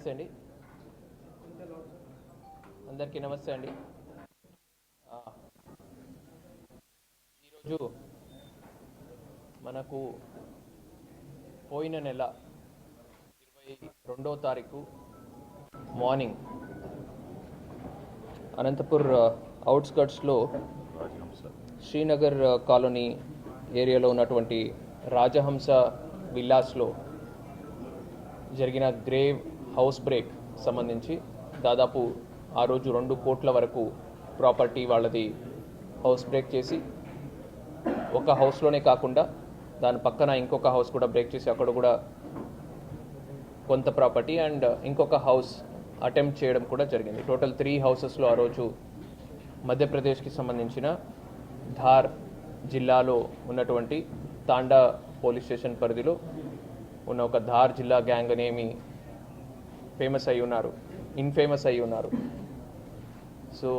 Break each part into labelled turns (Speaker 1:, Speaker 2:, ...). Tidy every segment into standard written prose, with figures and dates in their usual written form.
Speaker 1: నమస్తే అండి, అందరికీ నమస్తే అండి. ఈరోజు మనకు పోయిన నెల 22వ తారీఖు మార్నింగ్ అనంతపూర్ అవుట్స్కట్స్లో శ్రీనగర్ కాలనీ ఏరియాలో ఉన్నటువంటి రాజహంస విల్లాస్లో జరిగిన గ్రేవ్ హౌస్ బ్రేక్ సంబంధించి దాదాపు ఆ రోజు 2 కోట్ల వరకు ప్రాపర్టీ వాళ్ళది హౌస్ బ్రేక్ చేసి, ఒక హౌస్లోనే కాకుండా దాని పక్కన ఇంకొక హౌస్ కూడా బ్రేక్ చేసి అక్కడ కూడా కొంత ప్రాపర్టీ అండ్ ఇంకొక హౌస్ అటెంప్ట్ చేయడం కూడా జరిగింది. టోటల్ 3 హౌసెస్లో ఆ రోజు మధ్యప్రదేశ్కి సంబంధించిన ధార్ జిల్లాలో ఉన్నటువంటి తాండా పోలీస్ స్టేషన్ పరిధిలో ఉన్న ఒక ధార్ జిల్లా గ్యాంగ్ అనేమి ఇన్ఫేమస్ అయి ఉన్నారు. సో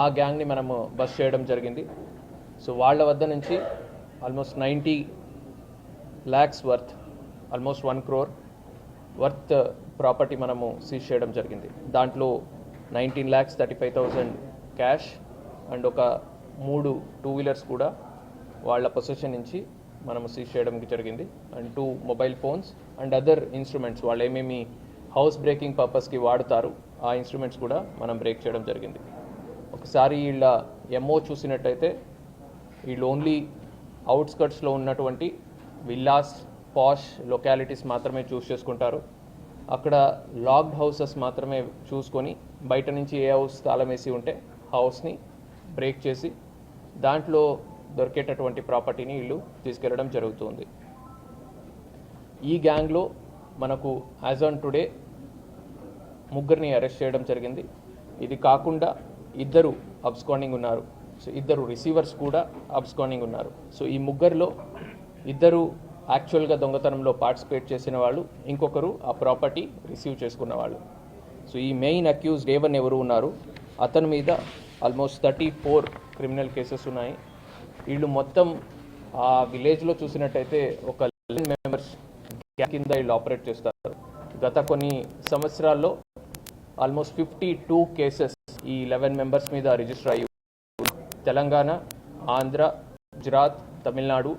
Speaker 1: ఆ గ్యాంగ్ని మనము బస్ చేయడం జరిగింది. సో వాళ్ళ వద్ద నుంచి almost 90 lakhs worth, almost 1 crore worth property మనము సీజ్ చేయడం జరిగింది. దాంట్లో 19,35,000 క్యాష్ అండ్ ఒక 3 2-wheelers కూడా వాళ్ళ పొజిషన్ నుంచి మనము సీజ్ చేయడం జరిగింది. And 2 mobile phones and other instruments వాళ్ళు ఏమేమి హౌస్ బ్రేకింగ్ పర్పస్కి వాడతారు ఆ ఇన్స్ట్రుమెంట్స్ కూడా మనం బ్రేక్ చేయడం జరిగింది. ఒకసారి వీళ్ళ ఎంఓ చూసినట్టయితే వీళ్ళు ఓన్లీ అవుట్స్కట్స్లో ఉన్నటువంటి విల్లాస్, పాష్ లొకాలిటీస్ మాత్రమే చూస్ చేసుకుంటారు. అక్కడ లాక్డ్ హౌసెస్ మాత్రమే చూసుకొని బయట నుంచి ఏ హౌస్ తాళం వేసి ఉంటే హౌస్ని బ్రేక్ చేసి దాంట్లో దొరికేటటువంటి ప్రాపర్టీని వీళ్ళు తీసుకెళ్లడం జరుగుతుంది. ఈ గ్యాంగ్లో మనకు యాజ్ ఆన్ టుడే 3 అరెస్ట్ చేయడం జరిగింది. ఇది కాకుండా 2 అబ్స్కాండింగ్ ఉన్నారు. సో 2 రిసీవర్స్ కూడా అబ్స్కాండింగ్ ఉన్నారు. సో ఈ 3లో 2 యాక్చువల్గా దొంగతనంలో పార్టిసిపేట్ చేసిన వాళ్ళు, ఇంకొకరు ఆ ప్రాపర్టీ రిసీవ్ చేసుకున్న వాళ్ళు. సో ఈ మెయిన్ అక్యూజ్డ్ A1 ఎవరు ఉన్నారు, అతని మీద ఆల్మోస్ట్ 34 క్రిమినల్ కేసెస్ ఉన్నాయి. వీళ్ళు మొత్తం ఆ విలేజ్లో చూసినట్టయితే ఒక 11 మెంబర్స్ గ్యాంగ్ కింద వీళ్ళు ఆపరేట్ చేస్తారు. గత కొన్ని సంవత్సరాల్లో ఆల్మోస్ట్ 52 కేసెస్ ఈ 11 మెంబర్స్ మీద రిజిస్టర్ అయ్యి తెలంగాణ, ఆంధ్ర, గుజరాత్, తమిళనాడు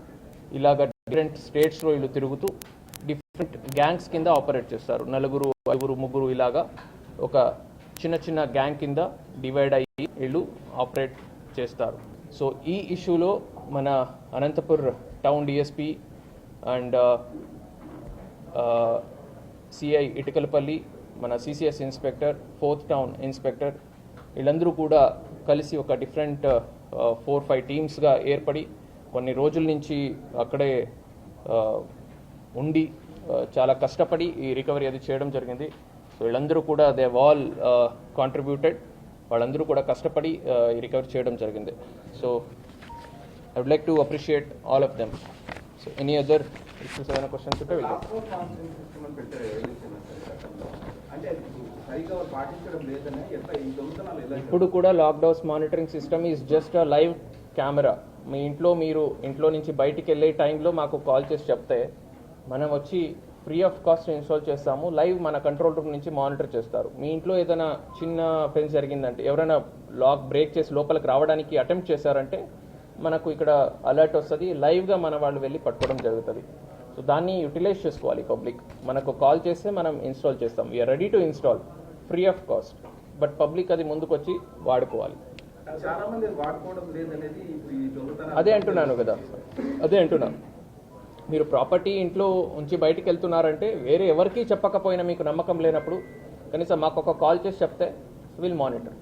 Speaker 1: ఇలాగ డిఫరెంట్ స్టేట్స్లో వీళ్ళు తిరుగుతూ డిఫరెంట్ గ్యాంగ్స్ కింద ఆపరేట్ చేస్తారు. 4, 5, 3 ఇలాగా ఒక చిన్న గ్యాంగ్ కింద డివైడ్ అయ్యి వీళ్ళు ఆపరేట్ చేస్తారు. సో ఈ ఇష్యూలో మన Anantapur town DSP and CI Itukalapalli, మన CCS inspector, 4th town inspector వీళ్ళందరూ కూడా కలిసి ఒక డిఫరెంట్ 4-5 టీమ్స్గా ఏర్పడి కొన్ని రోజుల నుంచి అక్కడే ఉండి చాలా కష్టపడి ఈ రికవరీ అది చేయడం జరిగింది. సో వీళ్ళందరూ కూడా దే ఆల్ కాంట్రిబ్యూటెడ్, వాళ్ళందరూ కూడా కష్టపడి ఈ రికవరీ చేయడం జరిగింది. So I would like to appreciate all of them. So any other issues ఏమైనా క్వశ్చన్స్ ఉంటే వెళ్దాం. ఇప్పుడు కూడా lockdown monitoring system is just a live camera. మీ ఇంట్లో నుంచి బయటికి వెళ్ళే టైంలో మాకు కాల్ చేసి చెప్తే మనం వచ్చి ఫ్రీ ఆఫ్ కాస్ట్ ఇన్స్టాల్ చేస్తాము. లైవ్ మన కంట్రోల్ రూమ్ నుంచి మానిటర్ చేస్తారు. మీ ఇంట్లో ఏదైనా చిన్న ఫెన్స్ జరిగిందంటే, ఎవరైనా లాక్ బ్రేక్ చేసి లోపలికి రావడానికి అటెంప్ట్ చేశారంటే మనకు ఇక్కడ అలర్ట్ వస్తుంది. లైవ్గా మన వాళ్ళు వెళ్ళి పట్టుకోవడం జరుగుతుంది. సో దాన్ని యూటిలైజ్ చేసుకోవాలి పబ్లిక్. మనకు కాల్ చేస్తే మనం ఇన్స్టాల్ చేస్తాం. We're ready to install free of cost. But public అది ముందుకు వచ్చి వాడుకోవాలి. అదే అంటున్నాను కదా, అదే అంటున్నాను. మీరు ప్రాపర్టీ ఇంట్లో ఉంచి బయటికి వెళ్తున్నారంటే వేరే ఎవరికి చెప్పకపోయినా మీకు నమ్మకం లేనప్పుడు కనీసం మాకు ఒక కాల్ చేసి చెప్తే విల్ మానిటర్.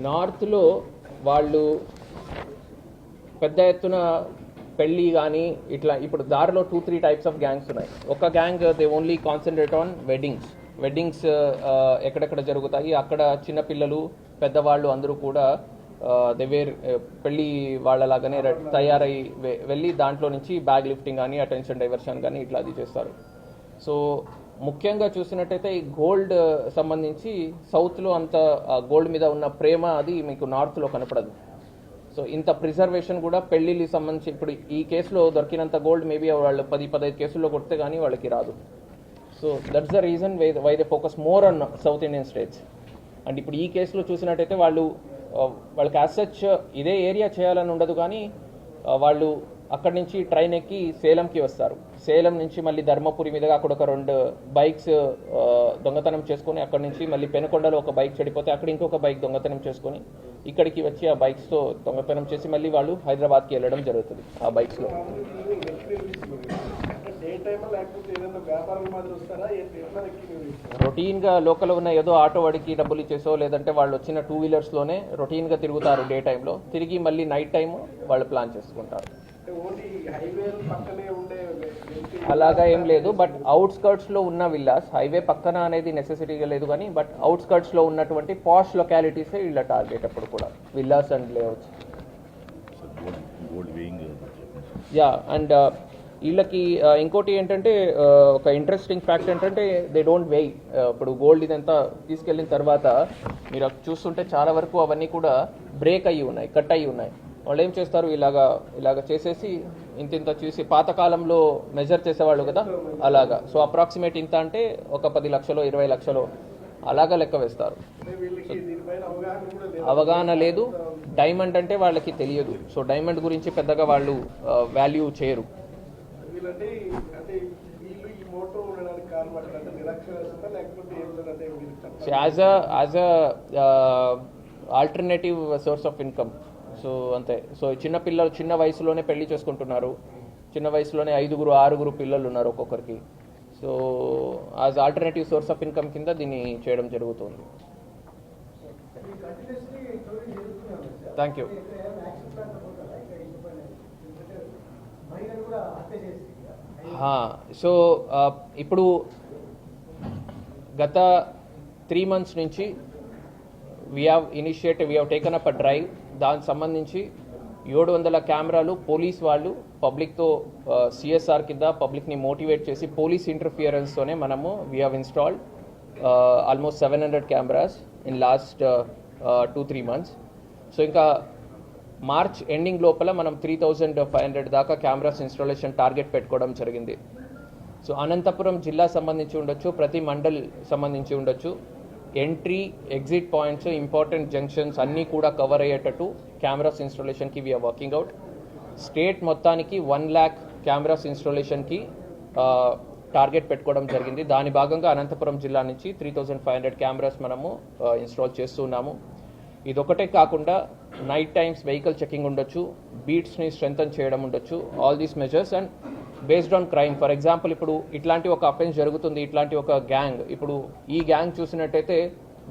Speaker 1: నార్త్లో వాళ్ళు పెద్ద ఎత్తున పెళ్ళి కానీ ఇట్లా, ఇప్పుడు దారిలో 2-3 టైప్స్ ఆఫ్ గ్యాంగ్స్ ఉన్నాయి. ఒక gang they only concentrate on weddings ఎక్కడెక్కడ జరుగుతాయి అక్కడ చిన్నపిల్లలు, పెద్దవాళ్ళు అందరూ కూడా పెళ్ళి వాళ్ళలాగానే తయారై వెళ్ళి దాంట్లో నుంచి బ్యాగ్ లిఫ్టింగ్ కానీ, అటెన్షన్ డైవర్షన్ కానీ ఇట్లా అది చేస్తారు. సో ముఖ్యంగా చూసినట్టయితే ఈ గోల్డ్ సంబంధించి సౌత్లో అంత గోల్డ్ మీద ఉన్న ప్రేమ అది మీకు నార్త్లో కనపడదు. సో ఇంత ప్రిజర్వేషన్ కూడా పెళ్లికి సంబంధించి ఇప్పుడు ఈ కేసులో దొరికినంత గోల్డ్ మేబీ వాళ్ళు 10-15 కేసుల్లో కొడితే కానీ వాళ్ళకి రాదు. So that's the reason why they focus more on south Indian states. And ఇప్పుడు ఈ కేసులో చూసినట్టయితే వాళ్ళకి యాజ్ సచ్ ఇదే ఏరియా చేయాలని ఉండదు, కానీ వాళ్ళు అక్కడి నుంచి ట్రైన్ ఎక్కి సేలంకి వస్తారు. సేలం నుంచి మళ్ళీ ధర్మపురి మీదుగా అక్కడ ఒక 2 బైక్స్ దొంగతనం చేసుకొని అక్కడి నుంచి మళ్ళీ పెనుకొండలో ఒక బైక్ చెడిపోతే అక్కడ ఇంకొక బైక్ దొంగతనం చేసుకొని ఇక్కడికి వచ్చి ఆ బైక్స్తో దొంగతనం చేసి మళ్ళీ వాళ్ళు హైదరాబాద్కి వెళ్ళడం జరుగుతుంది ఆ బైక్స్లో. రొటీన్గా లోకల్ ఉన్న ఏదో ఆటో వాడికి డబ్బులు ఇచ్చేసో లేదంటే వాళ్ళు వచ్చిన 2 వీలర్స్లోనే రొటీన్గా తిరుగుతారు డే టైంలో, తిరిగి మళ్ళీ నైట్ టైం వాళ్ళు ప్లాన్ చేసుకుంటారు. అలాగా ఏం లేదు, బట్ అవుట్స్కర్ట్స్లో ఉన్న విల్లాస్, హైవే పక్కన అనేది నెసెసిటీగా లేదు కానీ బట్ అవుట్స్కర్ట్స్లో ఉన్నటువంటి పాష్ లొకాలిటీసే వీళ్ళ టార్గెట్ అప్పుడు కూడా villas and layouts. Yeah, and వీళ్ళకి ఇంకోటి ఏంటంటే ఒక ఇంట్రెస్టింగ్ ఫ్యాక్ట్ ఏంటంటే దే డోంట్ వెయ్. ఇప్పుడు గోల్డ్ ఇదంతా తీసుకెళ్ళిన తర్వాత మీరు చూస్తుంటే చాలా వరకు అవన్నీ కూడా బ్రేక్ అయ్యి ఉన్నాయి, కట్ అయ్యి ఉన్నాయి. వాళ్ళు ఏం చేస్తారు, ఇలాగ చేసేసి ఇంత చూసి పాతకాలంలో మెజర్ చేసేవాళ్ళు కదా అలాగా. సో అప్రాక్సిమేట్ ఇంత అంటే ఒక 10 లక్షలు 20 లక్షలు అలాగా లెక్క వేస్తారు. అవగాహన లేదు, డైమండ్ అంటే వాళ్ళకి తెలియదు. సో డైమండ్ గురించి పెద్దగా వాళ్ళు వాల్యూ చేయరు. As a alternative source of income. So అంతే. సో చిన్నపిల్లలు చిన్న వయసులోనే పెళ్లి చేసుకుంటున్నారు, చిన్న వయసులోనే 5-6 పిల్లలు ఉన్నారు ఒక్కొక్కరికి. So as alternative source of income కింద దీన్ని చేయడం జరుగుతుంది. Thank you. సో ఇప్పుడు గత 3 months నుంచి we have taken up a drive. దానికి సంబంధించి 700 కెమెరాలు పోలీస్ వాళ్ళు పబ్లిక్తో సిఎస్ఆర్ కింద పబ్లిక్ని మోటివేట్ చేసి పోలీస్ ఇంటర్ఫియరెన్స్తోనే మనము we have installed almost 700 cameras in last 2-3 months. So ఇంకా మార్చ్ ఎండింగ్ లోపల మనం 3500 దాకా కెమెరాస్ ఇన్స్టాలేషన్ టార్గెట్ పెట్టుకోవడం జరిగింది. సో అనంతపురం జిల్లా సంబంధించి ఉండొచ్చు, ప్రతి మండల్ సంబంధించి ఉండొచ్చు, entry exit points important junctions అన్నీ కూడా కవర్ అయ్యేటట్టు కెమెరాస్ ఇన్స్టాలేషన్కి వీఆర్ వర్కింగ్ అవుట్. స్టేట్ మొత్తానికి 1 lakh కెమెరాస్ ఇన్స్టాలేషన్కి టార్గెట్ పెట్టుకోవడం జరిగింది. దాని భాగంగా అనంతపురం జిల్లా నుంచి 3500 కెమెరాస్ మనము ఇన్స్టాల్ చేస్తున్నాము. ఇదొకటే కాకుండా నైట్ టైమ్స్ వెహికల్ చెకింగ్ ఉండొచ్చు, బీట్స్ని స్ట్రెంథన్ చేయడం ఉండొచ్చు. All these measures and based on crime. For example ఇప్పుడు ఇట్లాంటి ఒక అఫెన్స్ జరుగుతుంది, ఇట్లాంటి ఒక గ్యాంగ్, ఇప్పుడు ఈ గ్యాంగ్ చూసినట్టయితే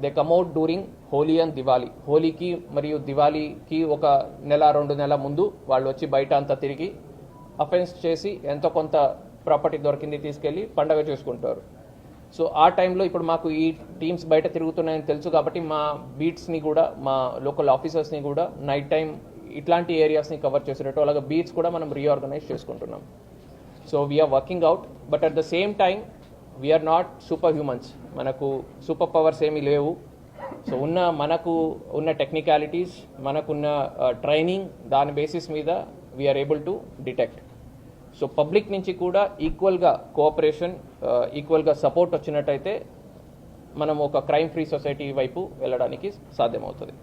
Speaker 1: they come out during Holi and Diwali. హోలీకి మరియు దివాళీకి 1 నెల 2 నెలల ముందు వాళ్ళు వచ్చి బయట అంతా తిరిగి అఫెన్స్ చేసి ఎంతో కొంత ప్రాపర్టీ దొరికింది తీసుకెళ్ళి పండగ చేసుకుంటారు. సో ఆ టైంలో ఇప్పుడు మాకు ఈ టీమ్స్ బయట తిరుగుతున్నాయని తెలుసు కాబట్టి మా బీట్స్ని కూడా, మా లోకల్ ఆఫీసర్స్ని కూడా నైట్ టైం ఇట్లాంటి ఏరియాస్ని కవర్ చేసేటట్టు అలాగే బీట్స్ కూడా మనం రీఆర్గనైజ్ చేసుకుంటున్నాం. So we're working out, but at the same time we're not super humans. మనకు సూపర్ పవర్స్ ఏమీ లేవు. సో మనకు ఉన్న టెక్నికాలిటీస్, మనకున్న ట్రైనింగ్, దాని బేసిస్ మీద we're able to detect. So public నుంచి కూడా ఈక్వల్గా కోఆపరేషన్, ఈక్వల్గా సపోర్ట్ వచ్చినట్టయితే మనం ఒక క్రైమ్ ఫ్రీ సొసైటీ వైపు వెళ్ళడానికి సాధ్యమవుతుంది.